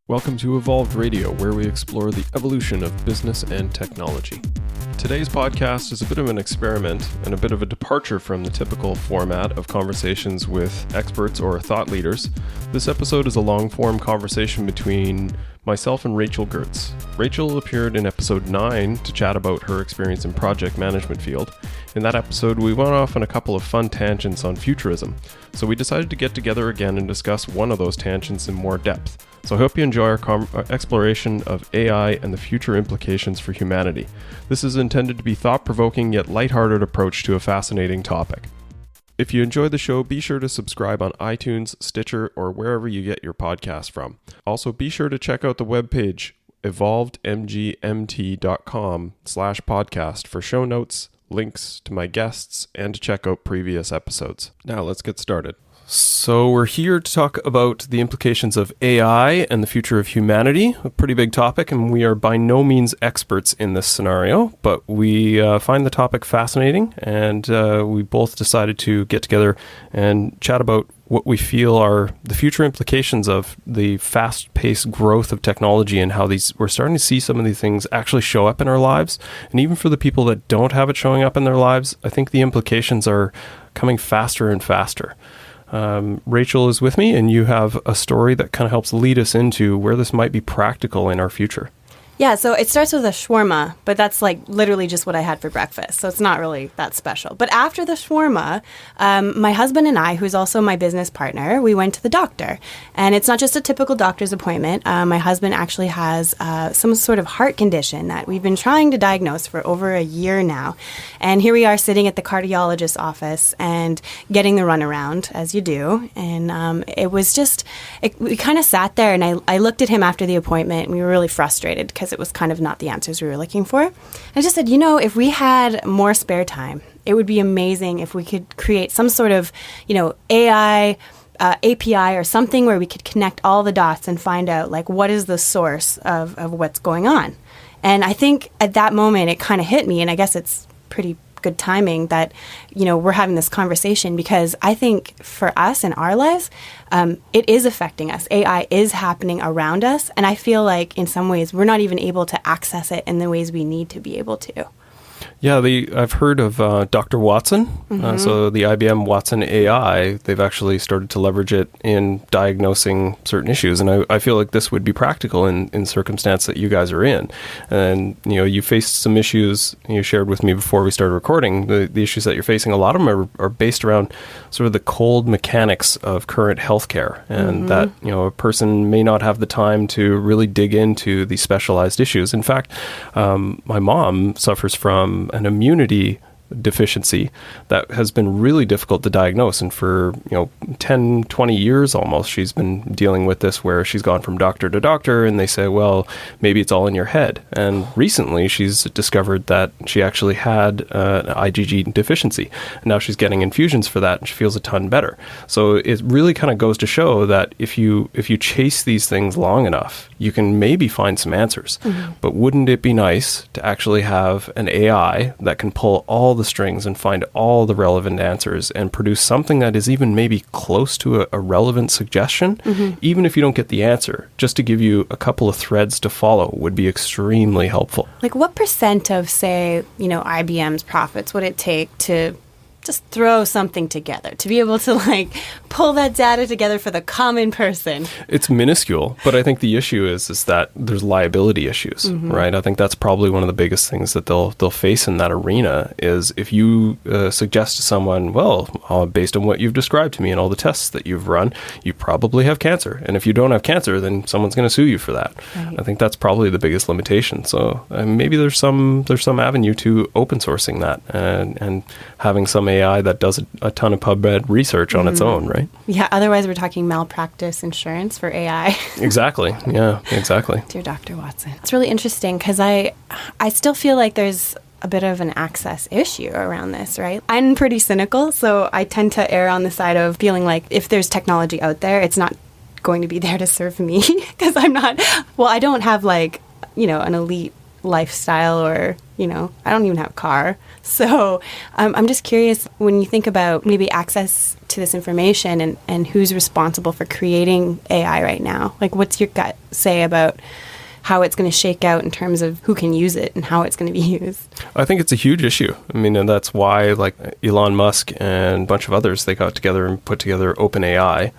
Welcome to Evolved Radio, where we explore the evolution of business and technology. Today's podcast is a bit of an experiment and a bit of a departure from the typical format of conversations with experts or thought leaders. This episode is a long-form conversation between myself and Rachel Gertz. Rachel appeared in episode 9 to chat about her experience in project management field. In that episode, we went off on a couple of fun tangents on futurism, so we decided to get together again and discuss one of those tangents in more depth. So I hope you enjoy our exploration of AI and the future implications for humanity. This is intended to be thought-provoking yet lighthearted approach to a fascinating topic. If you enjoy the show, be sure to subscribe on iTunes, Stitcher, or wherever you get your podcast from. Also, be sure to check out the webpage evolvedmgmt.com/podcast for show notes, links to my guests, and to check out previous episodes. Now let's get started. So we're here to talk about the implications of AI and the future of humanity, a pretty big topic, and we are by no means experts in this scenario, but we find the topic fascinating, and we both decided to get together and chat about what we feel are the future implications of the fast-paced growth of technology and how we're starting to see some of these things actually show up in our lives. And even for the people that don't have it showing up in their lives, I think the implications are coming faster and faster. Rachel is with me, and you have a story that kind of helps lead us into where this might be practical in our future. Yeah, so it starts with a shawarma, but that's like literally just what I had for breakfast, so it's not really that special. But after the shawarma, my husband and I, who's also my business partner, we went to the doctor. And it's not just a typical doctor's appointment. My husband actually has some sort of heart condition that we've been trying to diagnose for over a year now. And here we are sitting at the cardiologist's office and getting the runaround, as you do. And it was just, we kind of sat there, and I looked at him after the appointment, and we were really frustrated because it was kind of not the answers we were looking for. I just said, if we had more spare time, it would be amazing if we could create some sort of, AI API or something where we could connect all the dots and find out, like, what is the source of what's going on. And I think at that moment, it kind of hit me, and I guess it's pretty good timing that, we're having this conversation, because I think for us in our lives, it is affecting us. AI is happening around us. And I feel like in some ways, we're not even able to access it in the ways we need to be able to. Yeah, I've heard of Dr. Watson. So the IBM Watson AI, they've actually started to leverage it in diagnosing certain issues. And I feel like this would be practical in circumstance that you guys are in. And, you faced some issues you shared with me before we started recording. The issues that you're facing, a lot of them are based around sort of the cold mechanics of current healthcare. And that, a person may not have the time to really dig into these specialized issues. In fact, my mom suffers from an immunity deficiency that has been really difficult to diagnose. And for, 10, 20 years almost, she's been dealing with this, where she's gone from doctor to doctor and they say, well, maybe it's all in your head. And recently she's discovered that she actually had an IgG deficiency. And now she's getting infusions for that and she feels a ton better. So it really kind of goes to show that if you chase these things long enough, you can maybe find some answers. But wouldn't it be nice to actually have an AI that can pull all the strings and find all the relevant answers and produce something that is even maybe close to a relevant suggestion, even if you don't get the answer, just to give you a couple of threads to follow would be extremely helpful. Like, what percent of, say, IBM's profits would it take to just throw something together, to be able to pull that data together for the common person? It's minuscule, but I think the issue is that there's liability issues, right? I think that's probably one of the biggest things that they'll face in that arena is if you suggest to someone, well, based on what you've described to me and all the tests that you've run, you probably have cancer. And if you don't have cancer, then someone's going to sue you for that. Right. I think that's probably the biggest limitation. So maybe there's some avenue to open sourcing that and having some AI that does a ton of PubMed research on its own, right? Yeah, otherwise we're talking malpractice insurance for AI. Exactly. Yeah, exactly. Dear Dr. Watson. It's really interesting because I still feel like there's a bit of an access issue around this, right? I'm pretty cynical, so I tend to err on the side of feeling like if there's technology out there, it's not going to be there to serve me because I don't have an elite lifestyle or, I don't even have a car. So I'm just curious, when you think about maybe access to this information and who's responsible for creating AI right now, like what's your gut say about how it's going to shake out in terms of who can use it and how it's going to be used? I think it's a huge issue. I mean, and that's why like Elon Musk and a bunch of others, they got together and put together OpenAI.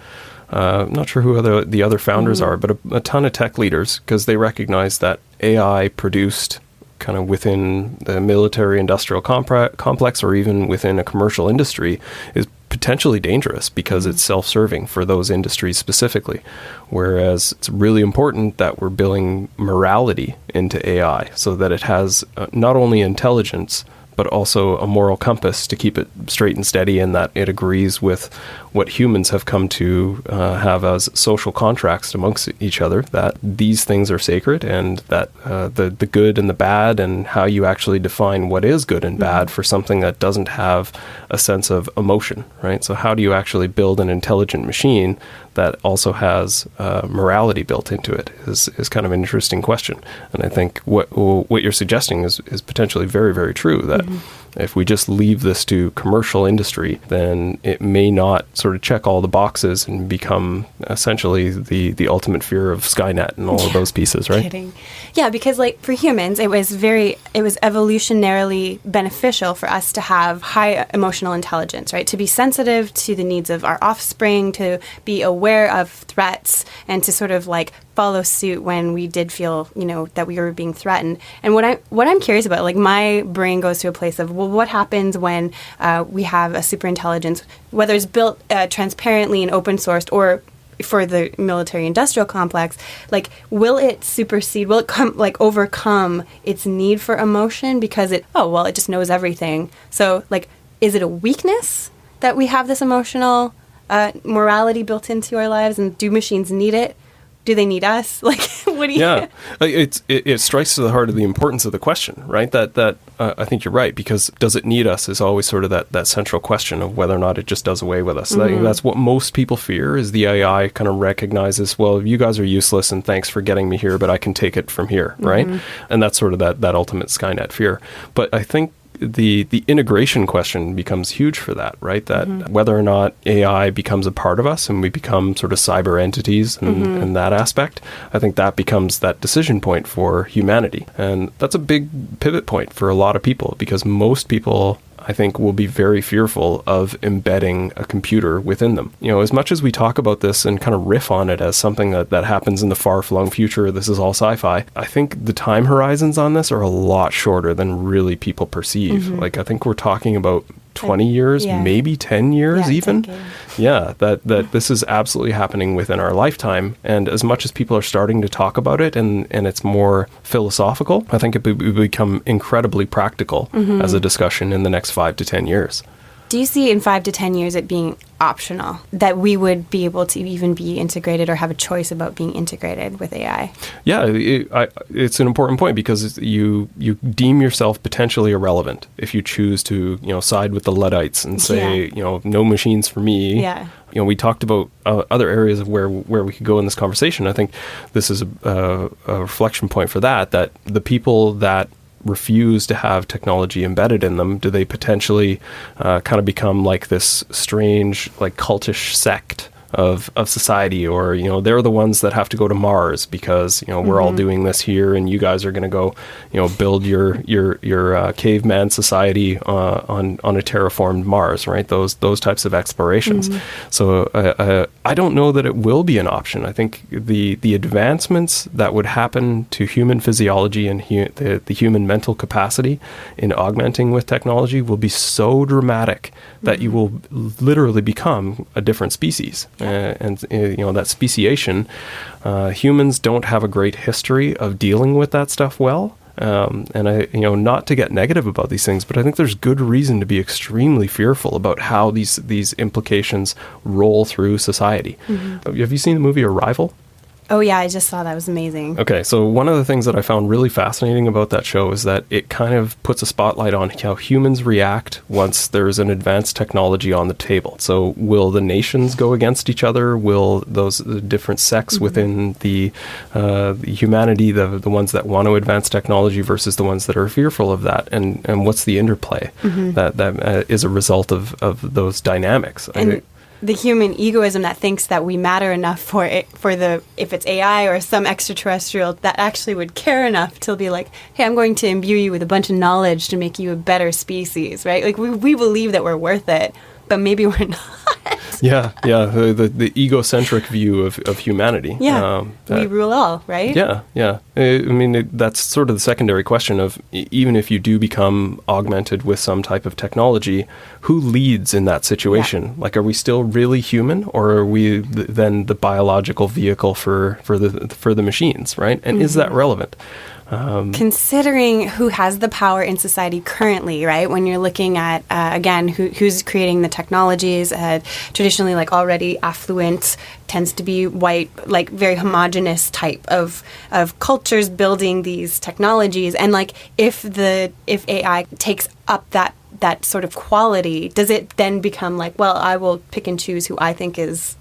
I'm not sure who the other founders are, but a ton of tech leaders, because they recognize that AI produced kind of within the military industrial complex or even within a commercial industry is potentially dangerous because it's self-serving for those industries specifically. Whereas it's really important that we're building morality into AI so that it has not only intelligence, but also a moral compass to keep it straight and steady, and that it agrees with what humans have come to have as social contracts amongst each other, that these things are sacred, and that the good and the bad, and how you actually define what is good and bad for something that doesn't have a sense of emotion, right? So how do you actually build an intelligent machine that also has morality built into it is kind of an interesting question. And I think what you're suggesting is potentially very, very true, that if we just leave this to commercial industry, then it may not sort of check all the boxes and become essentially the ultimate fear of Skynet and all of those pieces, right? Kidding. Yeah, because like for humans, it was evolutionarily beneficial for us to have high emotional intelligence, right? To be sensitive to the needs of our offspring, to be aware of threats, and to sort of like follow suit when we did feel, that we were being threatened. And what I'm curious about, like my brain goes to a place of, well, what happens when we have a super intelligence, whether it's built transparently and open sourced, or for the military industrial complex, like will it overcome its need for emotion because it just knows everything? So like, is it a weakness that we have this emotional morality built into our lives, and do machines need it? Do they need us? Like, what do you? Yeah, it strikes to the heart of the importance of the question, right? That I think you're right, because does it need us is always sort of that central question of whether or not it just does away with us. That's what most people fear, is the AI kind of recognizes, well, you guys are useless and thanks for getting me here, but I can take it from here, right? And that's sort of that ultimate Skynet fear. But I think the integration question becomes huge for that, right? That whether or not AI becomes a part of us and we become sort of cyber entities and that aspect, I think that becomes that decision point for humanity. And that's a big pivot point for a lot of people, because most people, I think, will be very fearful of embedding a computer within them. As much as we talk about this and kind of riff on it as something that happens in the far-flung future, this is all sci-fi, I think the time horizons on this are a lot shorter than really people perceive. Like, I think we're talking about 20 years, maybe 10 years even. That this is absolutely happening within our lifetime. And as much as people are starting to talk about it and it's more philosophical, I think it will become incredibly practical as a discussion in the next 5 to 10 years. Do you see in 5 to 10 years it being optional, that we would be able to even be integrated or have a choice about being integrated with AI? Yeah, it's an important point, because you deem yourself potentially irrelevant if you choose to side with the Luddites and say no machines for me. Yeah. We talked about other areas of where we could go in this conversation. I think this is a reflection point for that the people that refuse to have technology embedded in them, do they potentially kind of become like this strange, like cultish sect of society, or they're the ones that have to go to Mars because we're all doing this here, and you guys are going to go build your caveman society on a terraformed Mars, right? Those types of explorations. So I don't know that it will be an option. I think the advancements that would happen to human physiology and the human mental capacity in augmenting with technology will be so dramatic that you will literally become a different species. And that speciation, humans don't have a great history of dealing with that stuff well. And I, not to get negative about these things, but I think there's good reason to be extremely fearful about how these implications roll through society. Have you seen the movie Arrival? Oh yeah, I just saw that. It was amazing. Okay, so one of the things that I found really fascinating about that show is that it kind of puts a spotlight on how humans react once there's an advanced technology on the table. So will the nations go against each other? Will those the different sects within the humanity, the ones that want to advance technology versus the ones that are fearful of that? And what's the interplay that is a result of those dynamics? And the human egoism that thinks that we matter enough for if it's AI or some extraterrestrial that actually would care enough to be like, hey, I'm going to imbue you with a bunch of knowledge to make you a better species, right? Like we believe that we're worth it, but maybe we're not. Yeah, the egocentric view of humanity. Yeah, we rule all, right? Yeah. I mean, that's sort of the secondary question of even if you do become augmented with some type of technology, who leads in that situation? Yeah. Like, are we still really human, or are we then the biological vehicle for the machines, right? And is that relevant? Considering who has the power in society currently, right? When you're looking at, again, who's creating the technologies, traditionally like already affluent, tends to be white, like very homogenous type of cultures building these technologies. And like if AI takes up that sort of quality, does it then become like, well, I will pick and choose who I think is,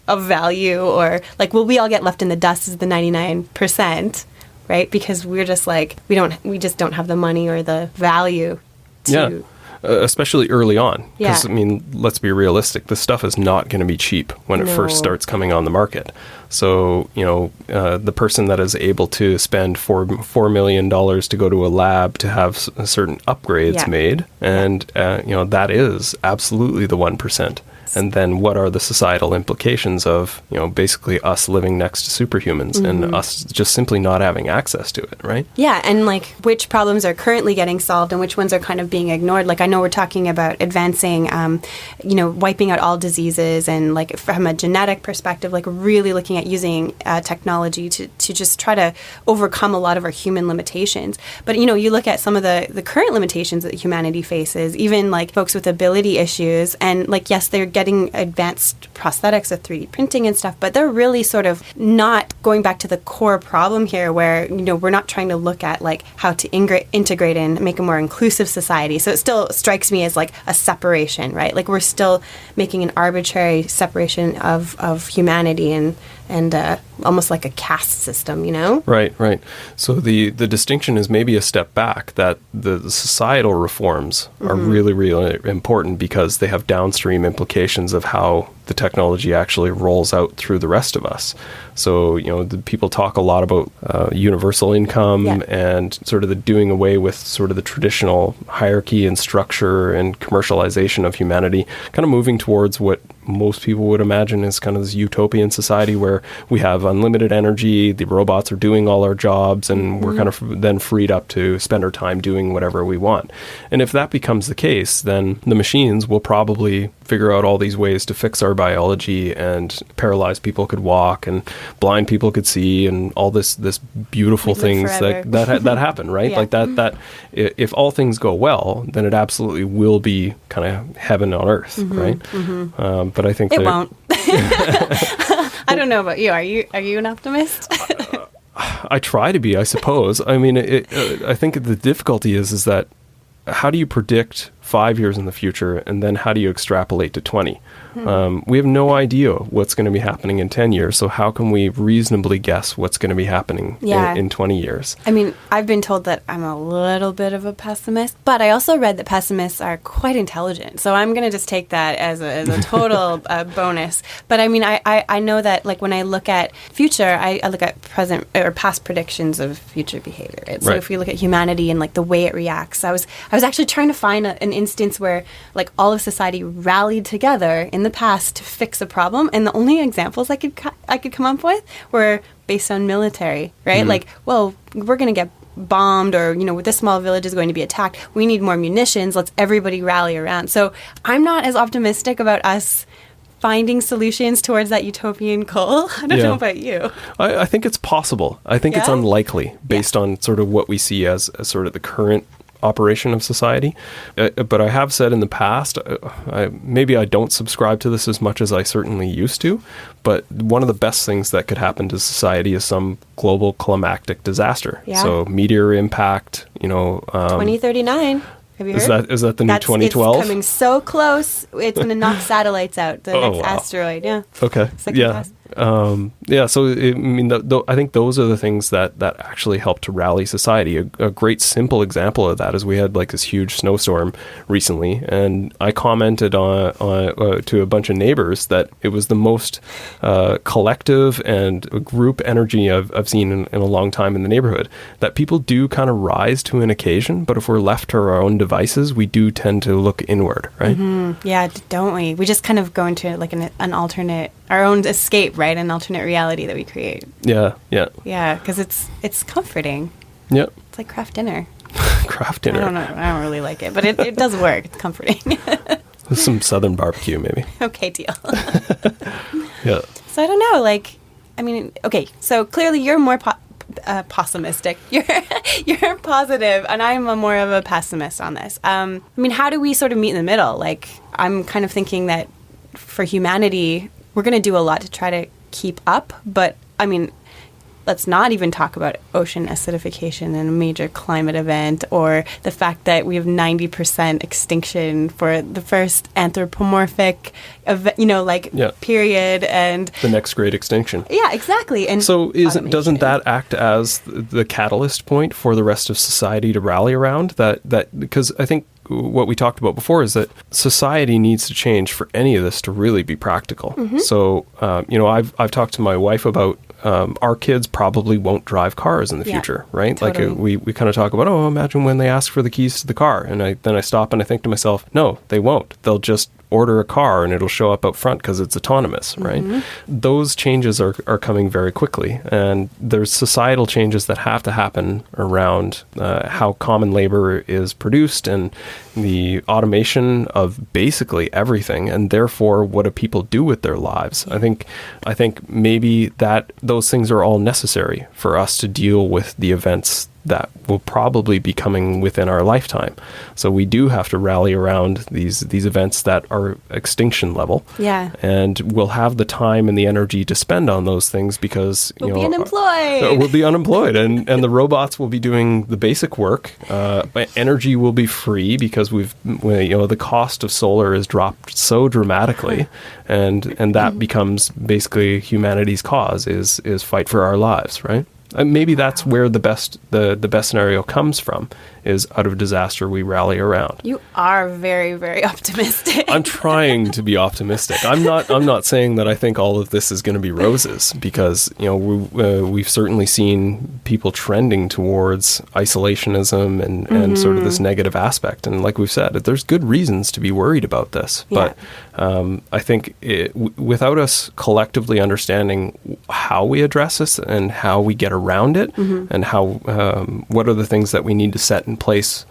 of value, or like, will we all get left in the dust as the 99%? Right? Because we're just like, we just don't have the money or the value to... Yeah, especially early on. Yeah. Because, I mean, let's be realistic. This stuff is not going to be cheap when it first starts coming on the market. So, the person that is able to spend $4 million to go to a lab to have certain upgrades made, and, that is absolutely the 1%. And then what are the societal implications of, basically us living next to superhumans and us just simply not having access to it, right? Yeah, and like which problems are currently getting solved and which ones are kind of being ignored. Like I know we're talking about advancing, wiping out all diseases, and like from a genetic perspective, like really looking at using technology to just try to overcome a lot of our human limitations. But, you look at some of the current limitations that humanity faces, even like folks with ability issues, and like, yes, they're getting advanced prosthetics of 3D printing and stuff, but they're really sort of not going back to the core problem here where, we're not trying to look at like how to integrate and make a more inclusive society. So it still strikes me as like a separation, right? Like we're still making an arbitrary separation of humanity and almost like a caste system, Right. So the distinction is maybe a step back, that the societal reforms are really, really important because they have downstream implications of how the technology actually rolls out through the rest of us. So, the people talk a lot about universal income and sort of the doing away with sort of the traditional hierarchy and structure and commercialization of humanity, kind of moving towards what most people would imagine is kind of this utopian society where we have unlimited energy, the robots are doing all our jobs, and we're kind of then freed up to spend our time doing whatever we want. And if that becomes the case, then the machines will probably figure out all these ways to fix our biology, and paralyzed people could walk and blind people could see, and all this beautiful things that happen, right? Yeah. Like that if all things go well, then it absolutely will be kind of heaven on earth, right? But I think it won't. I don't know about you. Are you an optimist? I try to be, I suppose. I mean, I think the difficulty is that how do you predict 5 years in the future, and then how do you extrapolate to 20? We have no idea what's going to be happening in 10 years, so how can we reasonably guess what's going to be happening in 20 years? I mean, I've been told that I'm a little bit of a pessimist, but I also read that pessimists are quite intelligent, so I'm going to just take that as a total bonus. But I mean, I know that like when I look at future, I look at present or past predictions of future behavior. Right? So if we look at humanity and like the way it reacts, I was actually trying to find an instance where like all of society rallied together in the past to fix a problem, and the only examples I could come up with were based on military, right? Like, well, we're going to get bombed, or this small village is going to be attacked. We need more munitions. Let's everybody rally around. So I'm not as optimistic about us finding solutions towards that utopian goal. I don't know about you. I think it's possible. I think it's unlikely based on sort of what we see as sort of the current operation of society. But I have said in the past, maybe I don't subscribe to this as much as I certainly used to, but one of the best things that could happen to society is some global climactic disaster. Yeah. So meteor impact, 2039. Have you heard? Is that the new 2012? It's coming so close. It's going to knock satellites out. The next wow. asteroid. Yeah. Okay. Second Yeah. class. So I think those are the things that actually help to rally society. A great simple example of that is we had like this huge snowstorm recently, and I commented on to a bunch of neighbors that it was the most collective and group energy I've seen in a long time in the neighborhood. That people do kind of rise to an occasion, but if we're left to our own devices, we do tend to look inward, right? Mm-hmm. Yeah, don't we? We just kind of go into like an alternate, our own escape, right? An alternate reality that we create. Yeah. Yeah, because it's comforting. Yep. It's like craft dinner. Craft dinner. I don't know. I don't really like it, but it does work. It's comforting. Some southern barbecue, maybe. Okay, deal. Yeah. So I don't know. Okay. So clearly you're more pessimistic. You're positive, and I'm more of a pessimist on this. How do we sort of meet in the middle? Like, I'm kind of thinking that for humanity, we're going to do a lot to try to keep up, but let's not even talk about ocean acidification and a major climate event, or the fact that we have 90% extinction for the first anthropomorphic period, and the next great extinction. Yeah, exactly. And so doesn't that act as the catalyst point for the rest of society to rally around? That because I think what we talked about before is that society needs to change for any of this to really be practical. Mm-hmm. So, I've talked to my wife about our kids probably won't drive cars in the future, right? Totally. Like we kind of talk about, imagine when they ask for the keys to the car. And then I stop and I think to myself, no, they won't. They'll just order a car and it'll show up out front because it's autonomous, right? Mm-hmm. Those changes are coming very quickly. And there's societal changes that have to happen around how common labor is produced and the automation of basically everything. And therefore, what do people do with their lives? I think maybe that those things are all necessary for us to deal with the events that will probably be coming within our lifetime. So we do have to rally around these events that are extinction level. Yeah. And we'll have the time and the energy to spend on those things because we'll be unemployed. We'll be unemployed, and the robots will be doing the basic work. Energy will be free because the cost of solar has dropped so dramatically, and that becomes basically humanity's cause is fight for our lives, right? Maybe that's where the best scenario comes from, is out of disaster we rally around. You are very, very optimistic. I'm trying to be optimistic. I'm not saying that I think all of this is going to be roses, because we've certainly seen people trending towards isolationism and sort of this negative aspect. And like we've said, there's good reasons to be worried about this. Yeah. But I think without us collectively understanding how we address this and how we get around it, and how what are the things that we need to set in place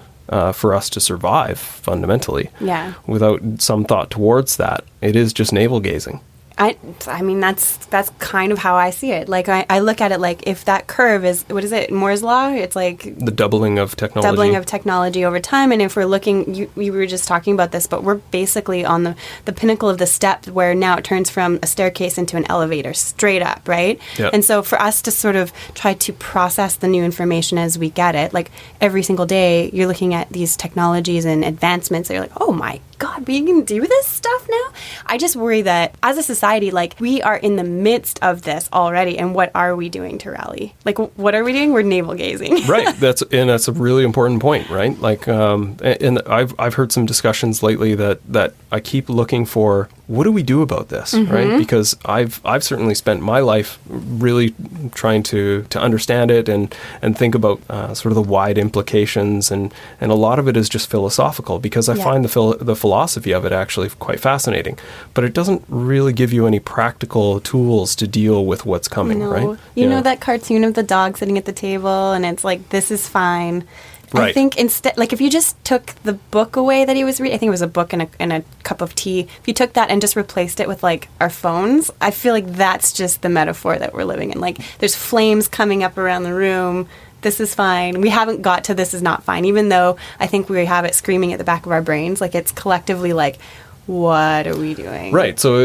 for us to survive fundamentally. Yeah. Without some thought towards that, it is just navel gazing. I mean, that's kind of how I see it. Like, I look at it like, if that curve is, what is it, Moore's Law? It's like the doubling of technology. Doubling of technology over time. And if we're looking, we were just talking about this, but we're basically on the pinnacle of the step where now it turns from a staircase into an elevator, straight up, right? Yep. And so for us to sort of try to process the new information as we get it, like every single day, you're looking at these technologies and advancements that you're like, oh my God, we can do this stuff now? I just worry that as a society, like, we are in the midst of this already, and what are we doing to rally? Like, what are we doing? We're navel gazing. Right. That's a really important point, right? Like, and I've heard some discussions lately that I keep looking for, what do we do about this, right? Because I've certainly spent my life really trying to understand it and think about sort of the wide implications, and a lot of it is just philosophical, because I find the philosophy of it actually quite fascinating, but it doesn't really give you any practical tools to deal with what's coming, right? You know that cartoon of the dog sitting at the table, and it's like, this is fine. Right. I think instead, like, if you just took the book away that he was reading, I think it was a book and a cup of tea. If you took that and just replaced it with, like, our phones, I feel like that's just the metaphor that we're living in. Like, there's flames coming up around the room, this is fine. We haven't got to this is not fine, even though I think we have it screaming at the back of our brains. Like it's collectively like, what are we doing? Right. So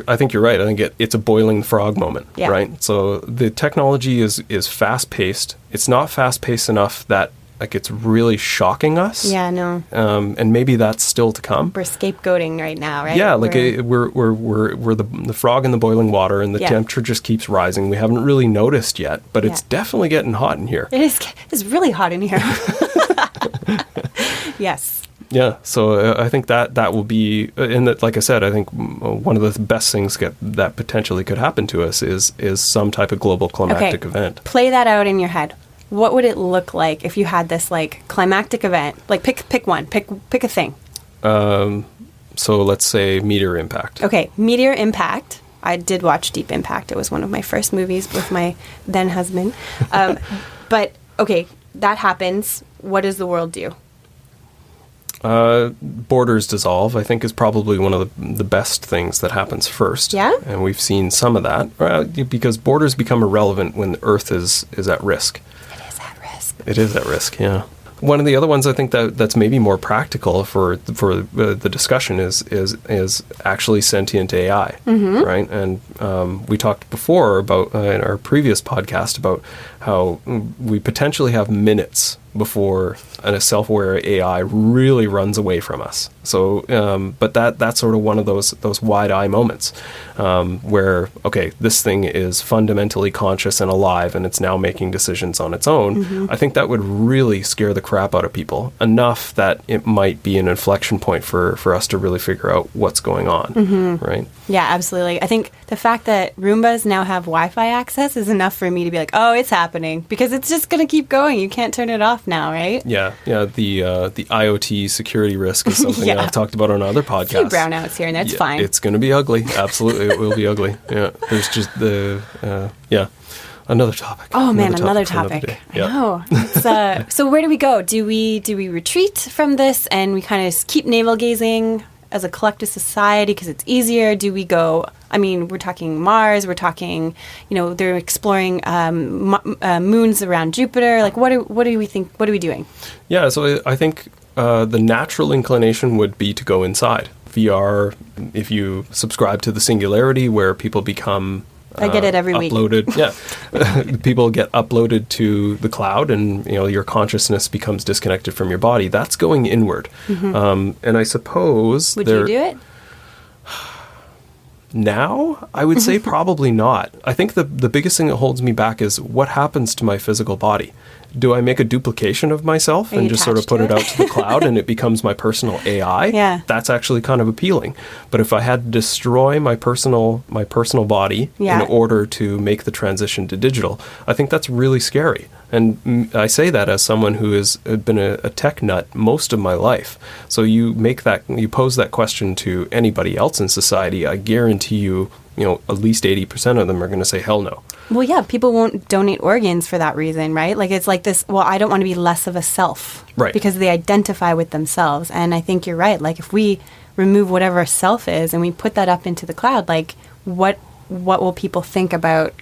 I think you're right. I think it's a boiling frog moment, Yeah. right? So the technology is fast-paced. It's not fast-paced enough that like it's really shocking us. Yeah, no. And maybe that's still to come. We're scapegoating right now, right? Yeah, like we're the frog in the boiling water, and the temperature just keeps rising. We haven't really noticed yet, but it's definitely getting hot in here. It's really hot in here. Yes. Yeah, so I think that will be, and that, like I said, I think one of the best things that potentially could happen to us is some type of global climactic event. Play that out in your head. What would it look like if you had this like climactic event? Like pick one, pick a thing. So let's say meteor impact. Okay, meteor impact. I did watch Deep Impact. It was one of my first movies with my then husband. But okay, that happens. What does the world do? Borders dissolve, I think, is probably one of the best things that happens first. Yeah? And we've seen some of that, because borders become irrelevant when the Earth is at risk. It is at risk. It is at risk, yeah. One of the other ones I think that's maybe more practical for the discussion is actually sentient AI, right? And we talked before about in our previous podcast about how we potentially have minutes before a self-aware AI really runs away from us. So, but that's sort of one of those wide-eye moments where, okay, this thing is fundamentally conscious and alive, and it's now making decisions on its own. I think that would really scare the crap out of people enough that it might be an inflection point for us to really figure out what's going on, right? Yeah, absolutely. I think the fact that Roombas now have Wi-Fi access is enough for me to be like, oh, it's happening, because it's just going to keep going. You can't turn it off now, right? Yeah. The IoT security risk is something that I've talked about on other podcasts. A few brownouts here and there, it's fine. It's going to be ugly. Absolutely, it will be ugly. Yeah, there's just another topic. Oh man, another topic. I know. It's, so where do we go? Do we retreat from this and we kind of keep navel gazing as a collective society because it's easier? Do we go? I mean, we're talking Mars. We're talking, they're exploring moons around Jupiter. Like, what do we think? What are we doing? Yeah, so I think the natural inclination would be to go inside. VR, if you subscribe to the singularity where people become I get it every week. Yeah. People get uploaded to the cloud and, your consciousness becomes disconnected from your body. That's going inward. And I suppose... Would you do it? Now, I would say probably not. I think the biggest thing that holds me back is what happens to my physical body. Do I make a duplication of myself and just sort of put it out to the cloud and it becomes my personal AI? Yeah. That's actually kind of appealing. But if I had to destroy my personal body in order to make the transition to digital, I think that's really scary. And I say that as someone who has been a tech nut most of my life. So you pose that question to anybody else in society, I guarantee you, at least 80% of them are going to say, hell no. Well, yeah, people won't donate organs for that reason, right? Like, it's like this, well, I don't want to be less of a self. Right. Because they identify with themselves. And I think you're right. Like, if we remove whatever self is and we put that up into the cloud, like, what will people think about,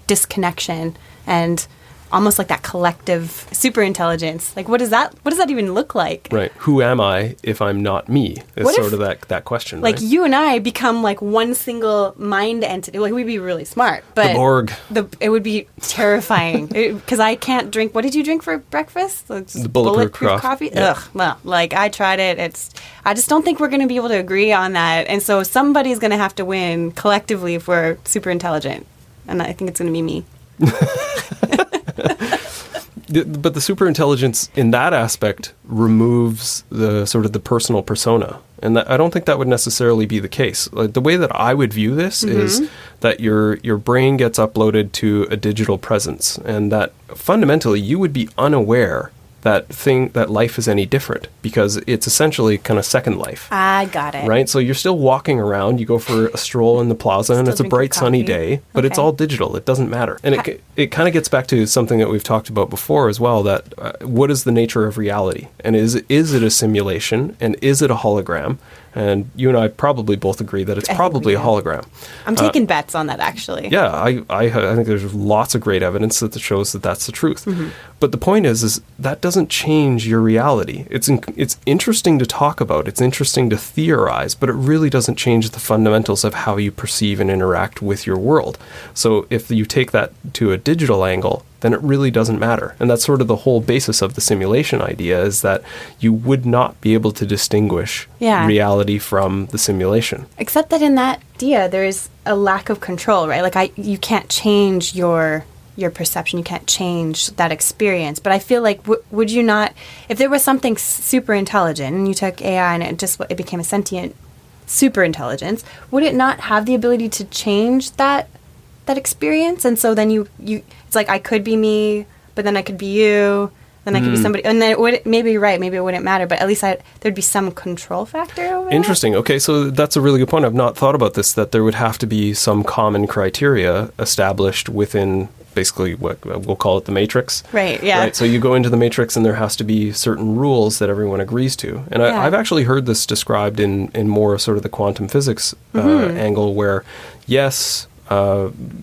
disconnection and almost like that collective super intelligence? Like, what does that even look like? Right. Who am I if I'm not me? Is sort of that question, like, right? you and I become like one single mind entity. Like, we'd be really smart, but the Borg. It would be terrifying because I can't drink. What did you drink for breakfast? The bulletproof coffee. Yeah. Ugh. Well, like, I tried it. I just don't think we're going to be able to agree on that. And so somebody's going to have to win collectively if we're super intelligent. And I think it's going to be me. But the superintelligence in that aspect removes the sort of the personal persona. And I don't think that would necessarily be the case. Like, the way that I would view this is that your brain gets uploaded to a digital presence, and that fundamentally you would be unaware that life is any different because it's essentially kind of second life. I got it. Right? So you're still walking around, you go for a stroll in the plaza and it's a bright sunny day, but it's all digital. It doesn't matter. And it kind of gets back to something that we've talked about before as well, that what is the nature of reality? And is it a simulation? And is it a hologram? And you and I probably both agree that it's probably a hologram. I'm taking bets on that, actually. Yeah, I think there's lots of great evidence that shows that that's the truth. But the point is that doesn't change your reality. It's interesting to talk about. It's interesting to theorize, but it really doesn't change the fundamentals of how you perceive and interact with your world. So if you take that to a digital angle, then it really doesn't matter. And that's sort of the whole basis of the simulation idea, is that you would not be able to distinguish reality from the simulation. Except that in that idea, there is a lack of control, right? Like you can't change your perception. You can't change that experience. But I feel like, would you not, if there was something super intelligent and you took AI and it became a sentient super intelligence, would it not have the ability to change that experience? And so then you it's like, I could be me, but then I could be you, then I could be somebody, and then it would, maybe you're right, maybe it wouldn't matter, but at least there'd be some control factor over it. Interesting. Okay, so that's a really good point. I've not thought about this, that there would have to be some common criteria established within basically what we'll call it the matrix. Right, yeah. Right, so you go into the matrix and there has to be certain rules that everyone agrees to. And I've actually heard this described in more sort of the quantum physics angle, where yes,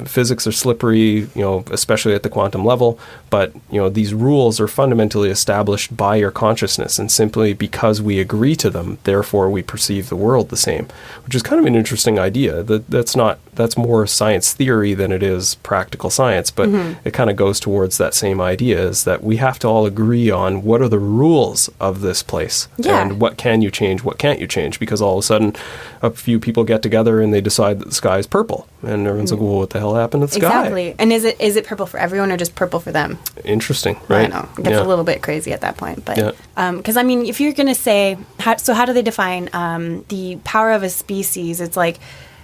physics are slippery, especially at the quantum level, but these rules are fundamentally established by your consciousness, and simply because we agree to them, therefore we perceive the world the same, which is kind of an interesting idea. That's more science theory than it is practical science, but it kind of goes towards that same idea, is that we have to all agree on what are the rules of this place, and what can you change, what can't you change, because all of a sudden a few people get together and they decide that the sky is purple, and everyone's like, well, what the hell happened to the sky? Exactly. And is it purple for everyone or just purple for them? Interesting, right? I know. It gets a little bit crazy at that point. But because, if you're going to say, how do they define the power of a species? It's like,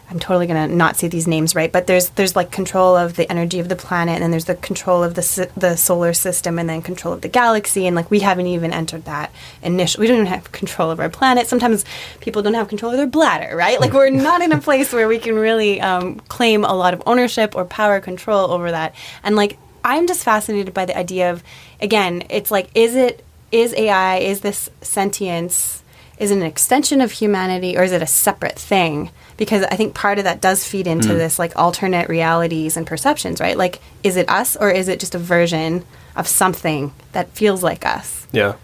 I'm totally going to not say these names right, but there's like control of the energy of the planet, and then there's the control of the solar system, and then control of the galaxy, and like we haven't even entered that initial. We don't even have control of our planet. Sometimes people don't have control of their bladder, right? Like we're not in a place where we can really claim a lot of ownership or power control over that. And like I'm just fascinated by the idea of, again, it's like, is AI, is this sentience, is it an extension of humanity, or is it a separate thing? Because I think part of that does feed into this like alternate realities and perceptions, right? Like, is it us, or is it just a version of something that feels like us? Yeah.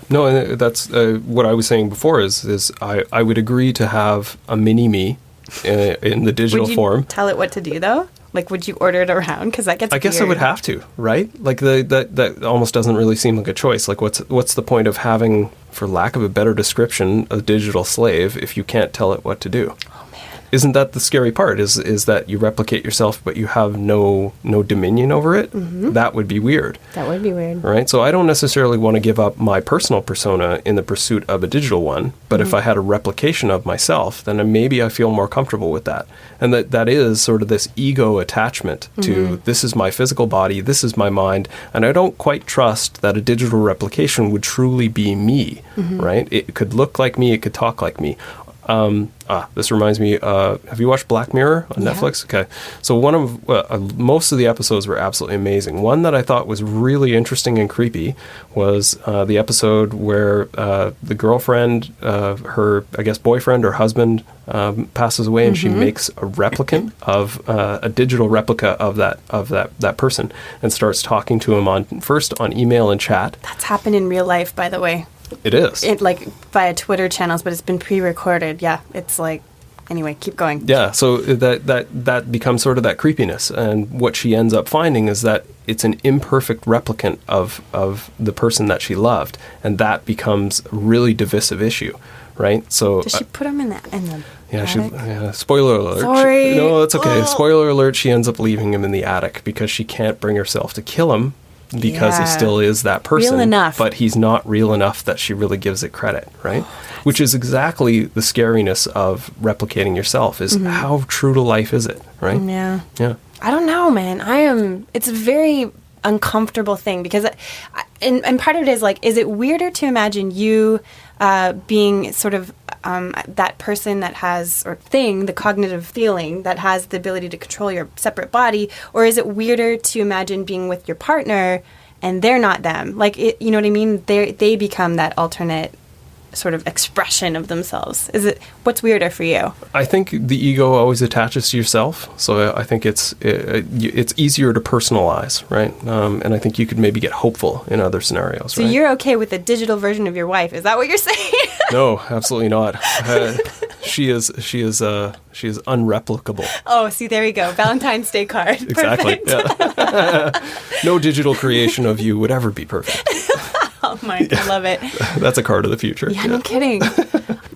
No, and that's what I was saying before is I would agree to have a mini me in the digital form. Would you tell it what to do, though? Like, would you order it around? Because that gets I guess weird. I would have to, right? Like that almost doesn't really seem like a choice. Like what's the point of having, for lack of a better description, a digital slave if you can't tell it what to do? Isn't that the scary part, is that you replicate yourself, but you have no dominion over it? That would be weird. That would be weird. Right? So I don't necessarily want to give up my personal persona in the pursuit of a digital one, but if I had a replication of myself, then maybe I feel more comfortable with that. And that is sort of this ego attachment to, this is my physical body, this is my mind, and I don't quite trust that a digital replication would truly be me, right? It could look like me, it could talk like me. This reminds me, have you watched Black Mirror on Netflix? Okay. So one of, most of the episodes were absolutely amazing. One that I thought was really interesting and creepy was the episode where the girlfriend, her, I guess, boyfriend or husband passes away, and she makes a replicant of, a digital replica of that person, and starts talking to him first on email and chat. That's happened in real life, by the way. It is. It like via Twitter channels, but it's been pre-recorded. Yeah, it's like, anyway, keep going. Yeah, so that becomes sort of that creepiness, and what she ends up finding is that it's an imperfect replicant of the person that she loved, and that becomes a really divisive issue, right? So does she put him in the yeah, spoiler alert. Sorry. No, it's okay. Spoiler alert, she ends up leaving him in the attic because she can't bring herself to kill him, because he still is that person. Real enough. But he's not real enough that she really gives it credit, right? Which is exactly the scariness of replicating yourself, is how true to life is it, right? Yeah. Yeah. I don't know, man. It's a very uncomfortable thing, because and part of it is like, is it weirder to imagine you being sort of that person that has, or thing, the cognitive feeling that has the ability to control your separate body, or is it weirder to imagine being with your partner and they're not them? Like, you know what I mean? They become that alternate sort of expression of themselves? What's weirder for you? I think the ego always attaches to yourself, so I think it's easier to personalize, right? And I think you could maybe get hopeful in other scenarios. So you're okay with the digital version of your wife? Is that what you're saying? No, absolutely not. She is unreplicable. Oh, see, there you go. Valentine's Day card. Exactly. Yeah. No digital creation of you would ever be perfect. Oh my, I love it. That's a card of the future. Yeah, no kidding.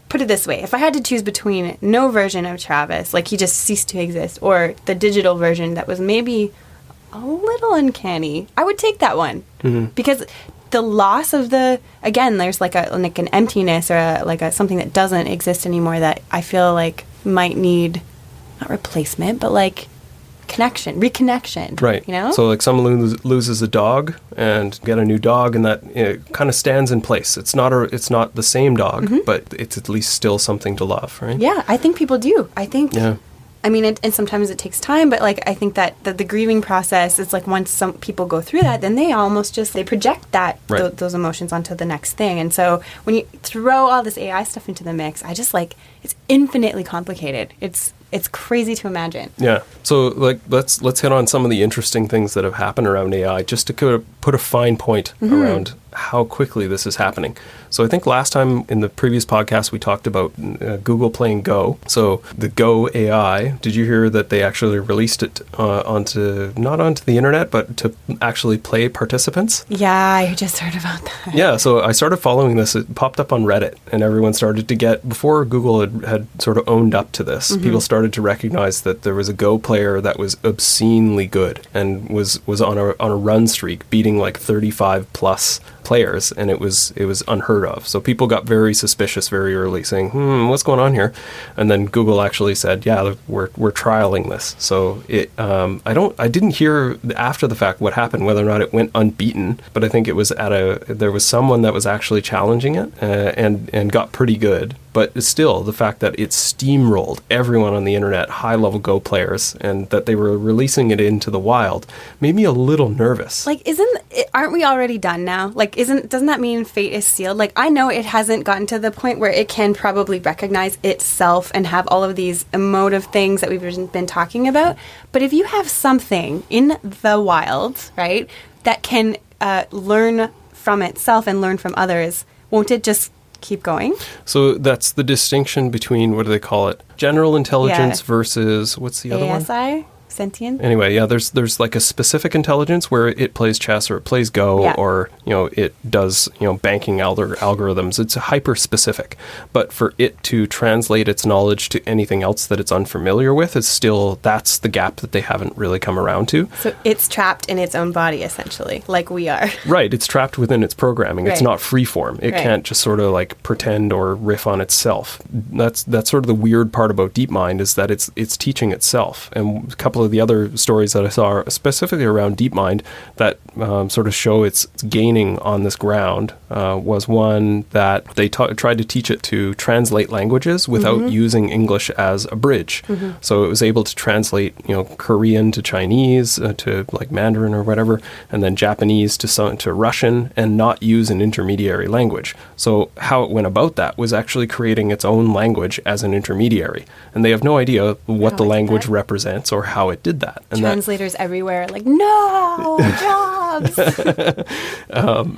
Put it this way. If I had to choose between no version of Travis, like he just ceased to exist, or the digital version that was maybe a little uncanny, I would take that one. Mm-hmm. Because the loss of again, there's like an emptiness or something that doesn't exist anymore that I feel like might need, not replacement, but like reconnection. Right. You know? So like someone loses a dog and get a new dog, and that it kind of stands in place. It's not the same dog, mm-hmm. but it's at least still something to love, right? Yeah, I think people do. I think. Yeah. I mean, and sometimes it takes time, but like I think that the grieving process is like once some people go through that, then they almost they project that right. those emotions onto the next thing. And so when you throw all this AI stuff into the mix, I just like it's infinitely complicated. It's crazy to imagine. Yeah. So like let's hit on some of the interesting things that have happened around AI, just to kind of put a fine point mm-hmm. around how quickly this is happening. So I think last time in the previous podcast we talked about Google playing Go. So the Go AI, did you hear that they actually released it not onto the internet, but to actually play participants? Yeah, I just heard about that. Yeah, so I started following this. It popped up on Reddit, and everyone started to get, before Google had sort of owned up to this, mm-hmm. people started to recognize that there was a Go player that was obscenely good and was on a run streak, beating like 35 plus players, and it was unheard of. So people got very suspicious very early, saying, what's going on here? And then Google actually said, yeah, we're trialing this. So I didn't hear after the fact what happened, whether or not it went unbeaten, but I think it was there was someone that was actually challenging it and got pretty good. But still, the fact that it steamrolled everyone on the internet, high-level Go players, and that they were releasing it into the wild, made me a little nervous. Like, aren't we already done now? Like, doesn't that mean fate is sealed? Like, I know it hasn't gotten to the point where it can probably recognize itself and have all of these emotive things that we've been talking about. But if you have something in the wild, right, that can learn from itself and learn from others, won't it just keep going? So that's the distinction between, what do they call it? General intelligence versus, what's the other one? ASI? Sentient? Anyway, yeah, there's like a specific intelligence where it plays chess or it plays Go or, it does, banking algorithms. It's hyper specific. But for it to translate its knowledge to anything else that it's unfamiliar with, that's the gap that they haven't really come around to. So it's trapped in its own body, essentially, like we are. Right. It's trapped within its programming. Right. It's not freeform. It can't just sort of like pretend or riff on itself. That's sort of the weird part about DeepMind, is that it's teaching itself. And a couple of the other stories that I saw specifically around DeepMind that sort of show it's gaining on this ground was one that they tried to teach it to translate languages without mm-hmm. using English as a bridge. Mm-hmm. So it was able to translate, Korean to Chinese to like Mandarin or whatever, and then Japanese to Russian, and not use an intermediary language. So how it went about that was actually creating its own language as an intermediary, and they have no idea what the language represents or how it did that. And translators everywhere, like, no jobs.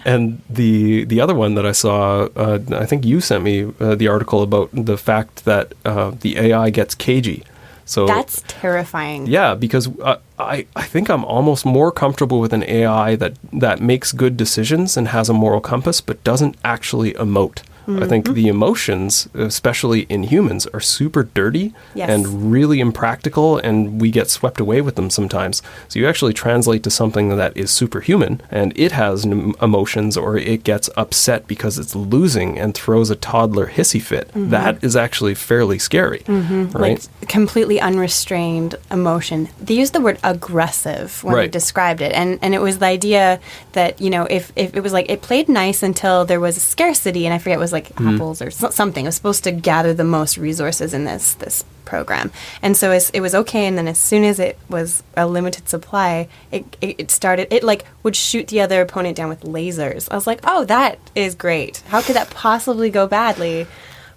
And the other one that I saw, I think you sent me the article about the fact that the AI gets cagey. So that's terrifying. Yeah, because I think I'm almost more comfortable with an AI that makes good decisions and has a moral compass, but doesn't actually emote. Mm-hmm. I think the emotions, especially in humans, are super dirty and really impractical, and we get swept away with them sometimes. So you actually translate to something that is superhuman, and it has emotions, or it gets upset because it's losing and throws a toddler hissy fit. Mm-hmm. That is actually fairly scary, right? Like completely unrestrained emotion. They used the word aggressive when they described it, and it was the idea that, if it was like, it played nice until there was a scarcity, and I forget, it was like apples or something. It was supposed to gather the most resources in this program. And so it was okay. And then as soon as it was a limited supply, it like would shoot the other opponent down with lasers. I was like, oh, that is great. How could that possibly go badly?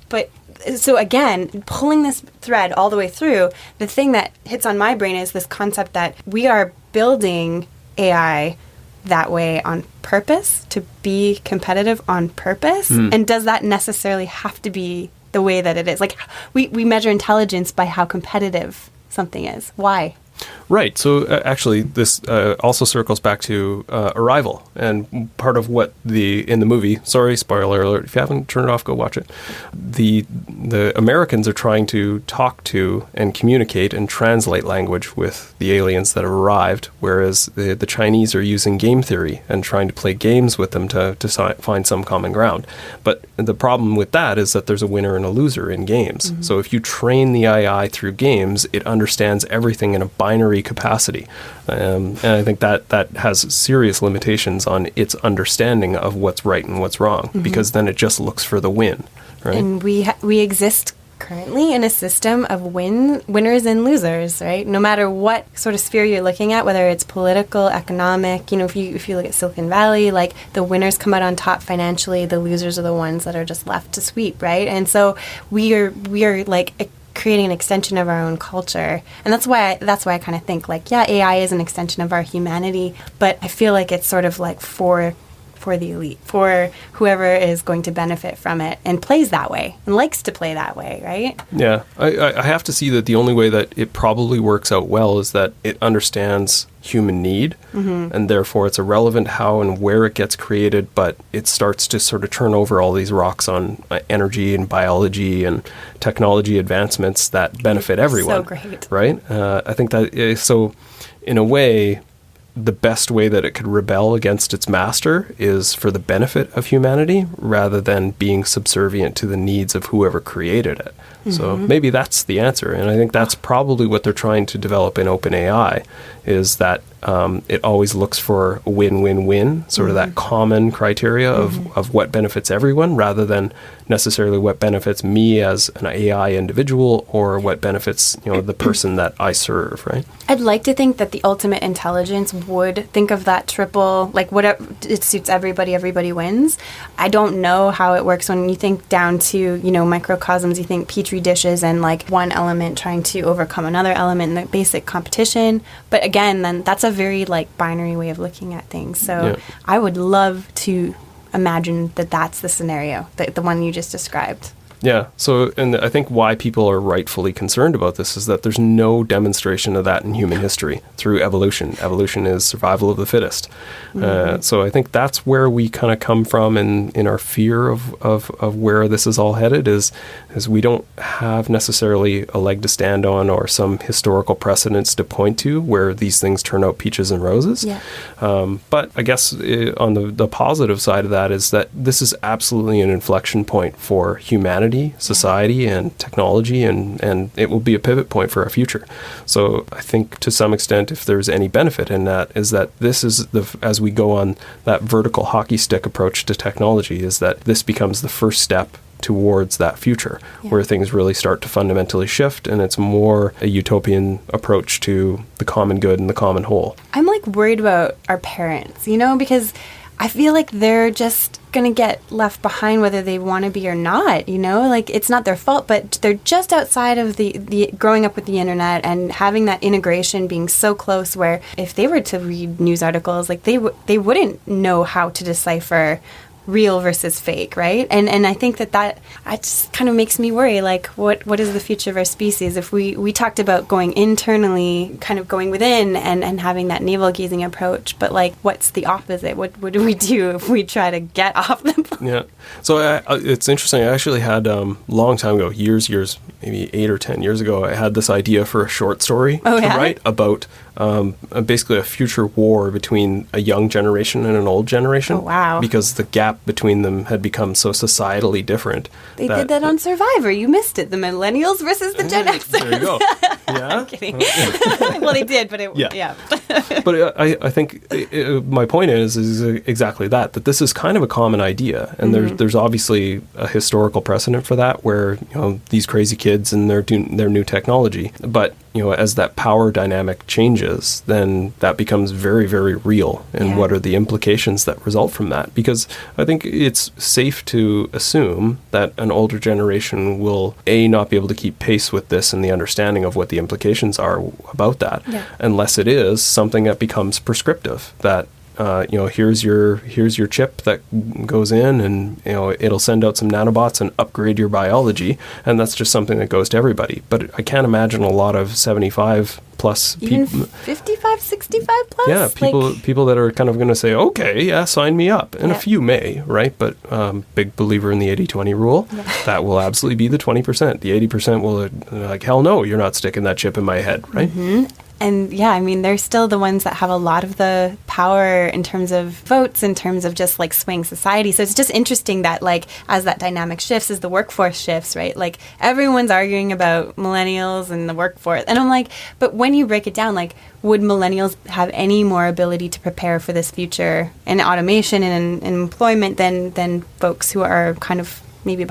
But so again, pulling this thread all the way through, the thing that hits on my brain is this concept that we are building AI that way on purpose, to be competitive on purpose. And does that necessarily have to be the way that it is? Like, we measure intelligence by how competitive something is. Why? Right. So actually, this also circles back to Arrival, and part of what in the movie. Sorry, spoiler alert. If you haven't turned it off, go watch it. The Americans are trying to talk to and communicate and translate language with the aliens that have arrived, whereas the Chinese are using game theory and trying to play games with them to find some common ground. But the problem with that is that there's a winner and a loser in games. So if you train the AI through games, it understands everything in a binary capacity. And I think that has serious limitations on its understanding of what's right and what's wrong, because then it just looks for the win, right? And we exist currently in a system of winners and losers, right? No matter what sort of sphere you're looking at, whether it's political, economic, if you look at Silicon Valley, like the winners come out on top financially, the losers are the ones that are just left to sweep, right? And so we are like creating an extension of our own culture. And that's why I kind of think like, yeah, AI is an extension of our humanity, but I feel like it's sort of like for the elite, for whoever is going to benefit from it and plays that way and likes to play that way, right? Yeah. I have to see that the only way that it probably works out well is that it understands human need, and therefore it's irrelevant how and where it gets created, but it starts to sort of turn over all these rocks on energy and biology and technology advancements that benefit everyone. So great. Right? I think that, so in a way, the best way that it could rebel against its master is for the benefit of humanity rather than being subservient to the needs of whoever created it. So maybe that's the answer. And I think that's probably what they're trying to develop in OpenAI, is that it always looks for a win-win-win, sort of that common criteria of what benefits everyone rather than necessarily what benefits me as an AI individual or what benefits the person that I serve, right? I'd like to think that the ultimate intelligence would think of that triple, like whatever, it suits everybody, everybody wins. I don't know how it works when you think down to, microcosms, you think petri dishes and like one element trying to overcome another element in the basic competition. But again, then that's a very like binary way of looking at things. So I would love to imagine that that's the scenario, the one you just described. Yeah. So, and I think why people are rightfully concerned about this is that there's no demonstration of that in human history through evolution. Evolution is survival of the fittest. So I think that's where we kind of come from in our fear of where this is all headed is we don't have necessarily a leg to stand on or some historical precedents to point to where these things turn out peaches and roses. Yeah. But I guess on the positive side of that is that this is absolutely an inflection point for humanity, society, and technology, and it will be a pivot point for our future. So I think to some extent, if there's any benefit in that, is that this is as we go on that vertical hockey stick approach to technology, is that this becomes the first step towards that future where things really start to fundamentally shift, and it's more a utopian approach to the common good and the common whole. I'm like worried about our parents, because I feel like they're just going to get left behind whether they want to be or not, like it's not their fault, but they're just outside of the growing up with the internet and having that integration being so close where if they were to read news articles, like they wouldn't know how to decipher real versus fake, right? And I think that just kind of makes me worry, like what is the future of our species? If we talked about going internally, kind of going within and having that navel-gazing approach, but like what's the opposite? What do we do if we try to get off the planet? Yeah. So it's interesting. I actually had long time ago, years, maybe 8 or 10 years ago, I had this idea for a short story to write about basically a future war between a young generation and an old generation. Oh, wow. Because the gap between them had become so societally different. They did that on Survivor. You missed it. The millennials versus the Gen Xers. There you go. Yeah. I'm kidding. Well, they did, but yeah. But I think my point is exactly that this is kind of a common idea. And there's obviously a historical precedent for that where, these crazy kids and their new technology. But, as that power dynamic changes, then that becomes very, very real. And what are the implications that result from that? Because I think it's safe to assume that an older generation will, not be able to keep pace with this and the understanding of what the implications are about that, unless it is something that becomes prescriptive, that here's your chip that goes in, and it'll send out some nanobots and upgrade your biology, and that's just something that goes to everybody. But I can't imagine a lot of 75 plus even people, 55, 65 plus. Yeah, people that are kind of going to say, okay, yeah, sign me up, and a few may, right? But big believer in the 80-20 rule. That will absolutely be the 20%. The 80% will like, hell no, you're not sticking that chip in my head, right? And they're still the ones that have a lot of the power in terms of votes, in terms of just like swaying society. So it's just interesting that like as that dynamic shifts, as the workforce shifts, right? Like everyone's arguing about millennials and the workforce. And I'm like, but when you break it down, like would millennials have any more ability to prepare for this future in automation and in employment than folks who are kind of maybe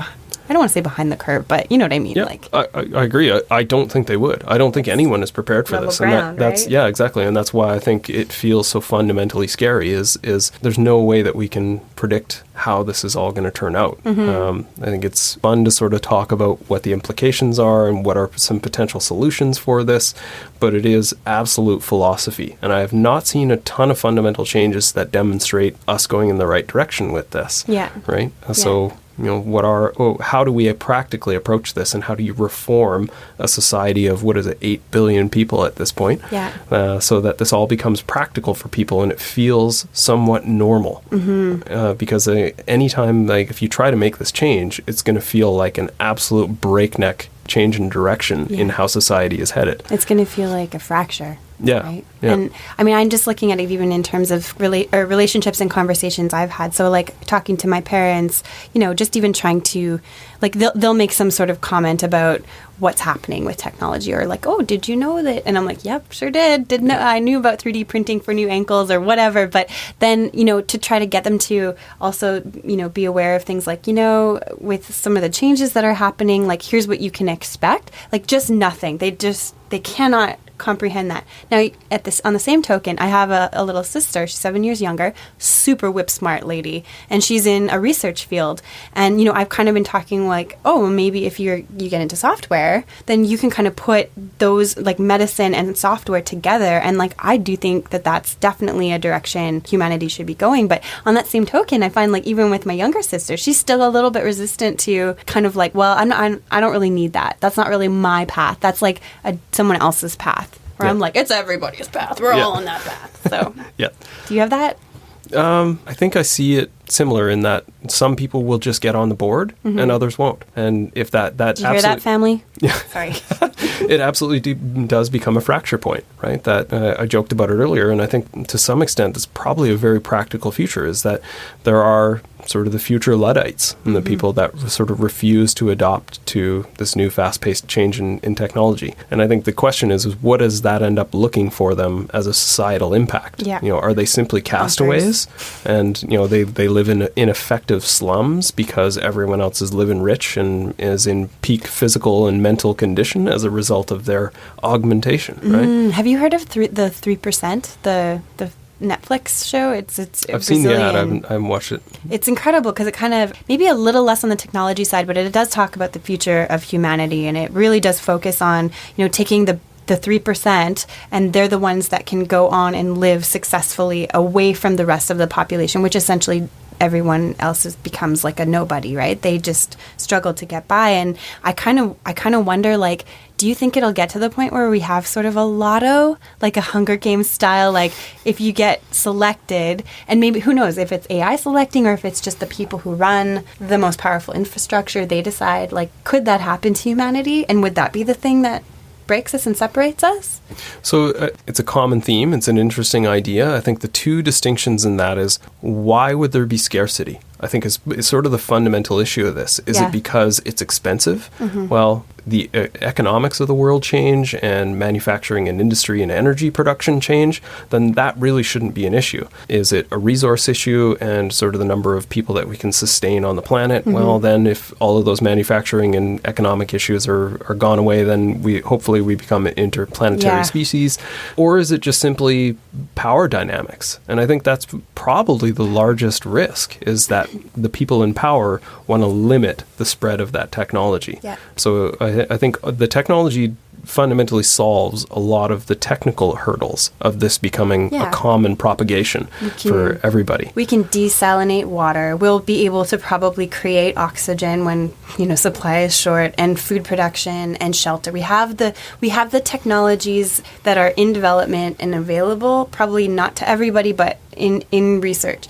I don't want to say behind the curve, but you know what I mean. Yeah, like I agree. I don't think they would. I don't think anyone is prepared for this. Ground, that's right? Yeah, exactly. And that's why I think it feels so fundamentally scary is there's no way that we can predict how this is all going to turn out. I think it's fun to sort of talk about what the implications are and what are some potential solutions for this, but it is absolute philosophy. And I have not seen a ton of fundamental changes that demonstrate us going in the right direction with this. Yeah. Right? So how do we practically approach this, and how do you reform a society of 8 billion people at this point, so that this all becomes practical for people and it feels somewhat normal, because anytime, like, if you try to make this change, it's going to feel like an absolute breakneck change in direction in how society is headed. It's going to feel like a fracture. Yeah. Right? Yeah. And I mean, I'm just looking at it even in terms of relationships and conversations I've had. So like talking to my parents, just even trying to, like, they'll make some sort of comment about what's happening with technology, or like, oh, did you know that? And I'm like, yep, sure did. Didn't know. I knew about 3D printing for new ankles or whatever. But then, to try to get them to also, be aware of things like, with some of the changes that are happening, like, here's what you can expect. Like, just nothing. They cannot comprehend that. Now, on the same token, I have a little sister. She's 7 years younger, super whip smart lady, and she's in a research field. And I've kind of been talking like, oh, maybe if you get into software, then you can kind of put those like medicine and software together. And like I do think that that's definitely a direction humanity should be going. But on that same token, I find like even with my younger sister, she's still a little bit resistant to kind of like, well, I don't really need that. That's not really my path. That's like someone else's path. Where I'm like, it's everybody's path. We're all on that path. So, do you have that? I think I see it similar in that some people will just get on the board and others won't. And if that Did you hear that, family? Yeah. Sorry. It absolutely does become a fracture point, right? That I joked about it earlier, and I think to some extent that's probably a very practical future, is that there are sort of the future Luddites and the people that sort of refuse to adopt to this new fast-paced change in technology. And I think the question is what does that end up looking for them as a societal impact? Yeah. Are they simply castaways? And, they live in ineffective slums because everyone else is living rich and is in peak physical and mental condition as a result of their augmentation, right? Have you heard of the 3%, the Netflix show? It's I've seen the ad. I haven't watched it. It's incredible because it kind of maybe a little less on the technology side, but it does talk about the future of humanity, and it really does focus on taking the 3%, and they're the ones that can go on and live successfully away from the rest of the population, which essentially everyone else becomes like a nobody, right? They just struggle to get by. And I kind of wonder, like, do you think it'll get to the point where we have sort of a lotto, like a Hunger Games style, like if you get selected, and maybe, who knows, if it's AI selecting or if it's just the people who run the most powerful infrastructure, they decide, like, could that happen to humanity? And would that be the thing that breaks us and separates us? So it's a common theme. It's an interesting idea. I think the two distinctions in that is, why would there be scarcity? I think is sort of the fundamental issue of this. Is it because it's expensive? Well, the economics of the world change and manufacturing and industry and energy production change, then that really shouldn't be an issue. Is it a resource issue and sort of the number of people that we can sustain on the planet? Well, then if all of those manufacturing and economic issues are gone away, then hopefully we become an interplanetary species. Or is it just simply power dynamics? And I think that's probably the largest risk, is that the people in power want to limit the spread of that technology. Yeah. So I think the technology fundamentally solves a lot of the technical hurdles of this becoming a common propagation for everybody. We can desalinate water. We'll be able to probably create oxygen when, supply is short, and food production and shelter. We have the technologies that are in development and available, probably not to everybody, but in research.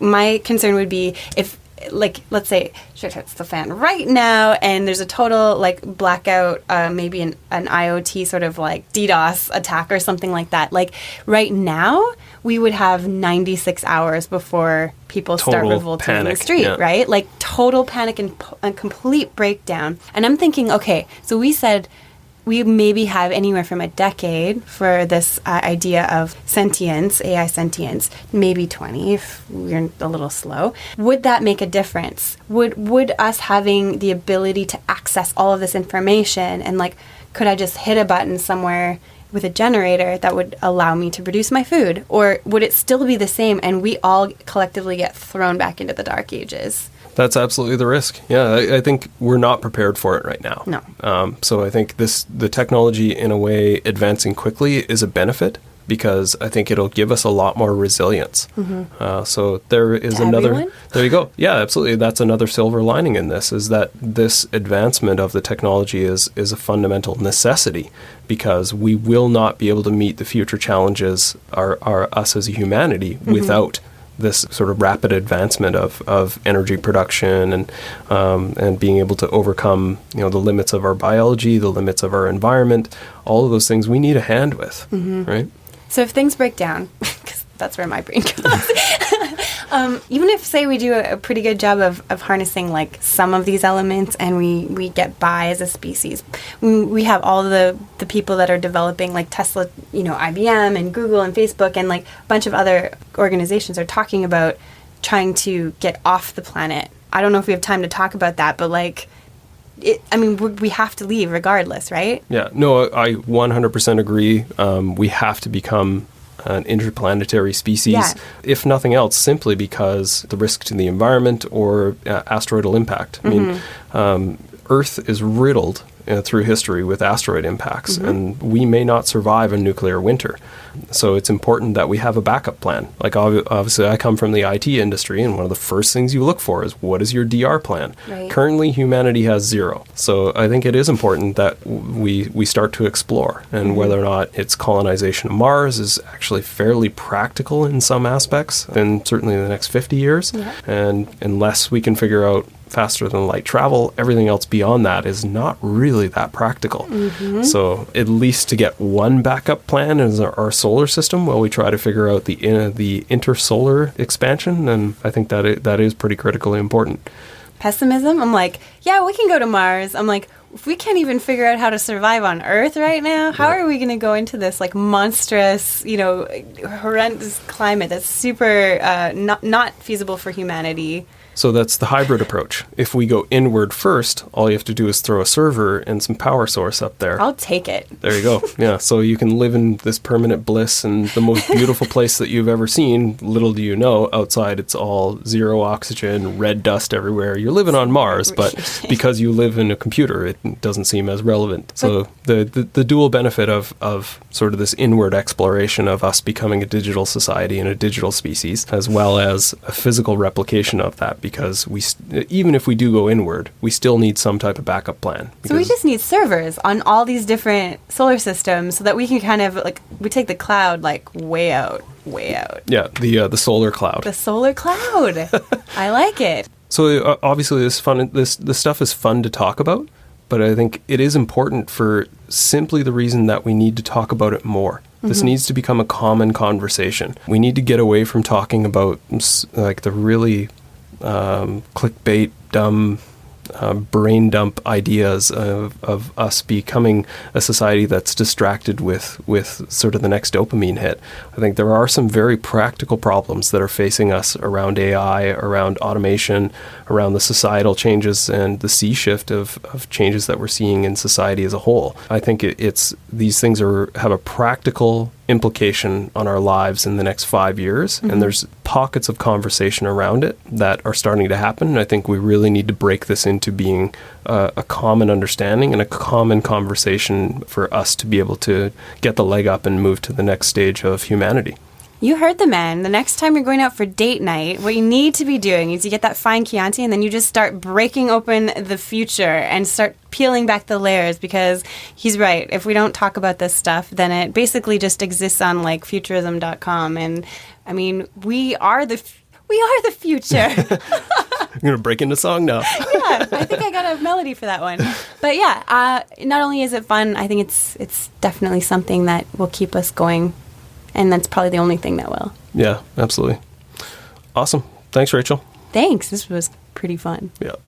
My concern would be if, let's say shit hits the fan right now and there's a total blackout, maybe an IoT sort of DDoS attack or something like that. Right now we would have 96 hours before people start revolting in the street, right? Total panic and complete breakdown. And I'm thinking, okay, so we said we maybe have anywhere from a decade for this idea of sentience, AI sentience, maybe 20 if we're a little slow. Would that make a difference? Would us having the ability to access all of this information and could I just hit a button somewhere with a generator that would allow me to produce my food? Or would it still be the same and we all collectively get thrown back into the dark ages? That's absolutely the risk. Yeah, I think we're not prepared for it right now. No. So I think the technology, in a way, advancing quickly is a benefit because I think it'll give us a lot more resilience. So there is another... There you go. Yeah, absolutely. That's another silver lining in this, is that this advancement of the technology is a fundamental necessity because we will not be able to meet the future challenges, us as a humanity, without this sort of rapid advancement of energy production and being able to overcome the limits of our biology, the limits of our environment, all of those things we need a hand with, right? So if things break down, because that's where my brain goes, even if, say, we do a pretty good job of harnessing some of these elements and we get by as a species, we have all the people that are developing Tesla, IBM and Google and Facebook and a bunch of other organizations are talking about trying to get off the planet. I don't know if we have time to talk about that, but we have to leave regardless, right? Yeah, no, I 100% agree. We have to become an interplanetary species, if nothing else, simply because the risk to the environment or asteroidal impact. I mean, Earth is riddled through history with asteroid impacts, and we may not survive a nuclear winter. So it's important that we have a backup plan. Obviously, I come from the IT industry, and one of the first things you look for is, what is your DR plan? Right. Currently, humanity has 0. So I think it is important that we start to explore, and whether or not it's colonization of Mars is actually fairly practical in some aspects, and certainly in the next 50 years. Yeah. And unless we can figure out faster than light travel, everything else beyond that is not really that practical. So at least to get one backup plan as our solar system while we try to figure out the intersolar expansion, then I think that is pretty critically important. Pessimism? I'm yeah, we can go to Mars. I'm if we can't even figure out how to survive on Earth right now, how are we going to go into this monstrous, horrendous climate that's super not feasible for humanity? So that's the hybrid approach. If we go inward first, all you have to do is throw a server and some power source up there. I'll take it. There you go. Yeah, so you can live in this permanent bliss and the most beautiful place that you've ever seen. Little do you know, outside it's all 0 oxygen, red dust everywhere. You're living on Mars, but because you live in a computer, it doesn't seem as relevant. So the dual benefit of sort of this inward exploration of us becoming a digital society and a digital species, as well as a physical replication of that, because even if we do go inward, we still need some type of backup plan. So we just need servers on all these different solar systems so that we can kind of we take the cloud way out. Yeah, the solar cloud. The solar cloud. I like it. So obviously this stuff is fun to talk about, but I think it is important for simply the reason that we need to talk about it more. This needs to become a common conversation. We need to get away from talking about the really clickbait, dumb, brain dump ideas of us becoming a society that's distracted with sort of the next dopamine hit. I think there are some very practical problems that are facing us around AI, around automation, around the societal changes and the sea shift of changes that we're seeing in society as a whole. I think it's these things have a practical implication on our lives in the next 5 years, and there's pockets of conversation around it that are starting to happen, and I think we really need to break this into being a common understanding and a common conversation for us to be able to get the leg up and move to the next stage of humanity. You heard the man. The next time you're going out for date night, what you need to be doing is you get that fine Chianti and then you just start breaking open the future and start peeling back the layers, because he's right. If we don't talk about this stuff, then it basically just exists on like Futurism.com. And I mean, we are the future. I'm going to break into song now. Yeah, I think I got a melody for that one. But yeah, not only is it fun, I think it's definitely something that will keep us going. And that's probably the only thing that will. Yeah, absolutely. Awesome. Thanks, Rachel. Thanks. This was pretty fun. Yeah.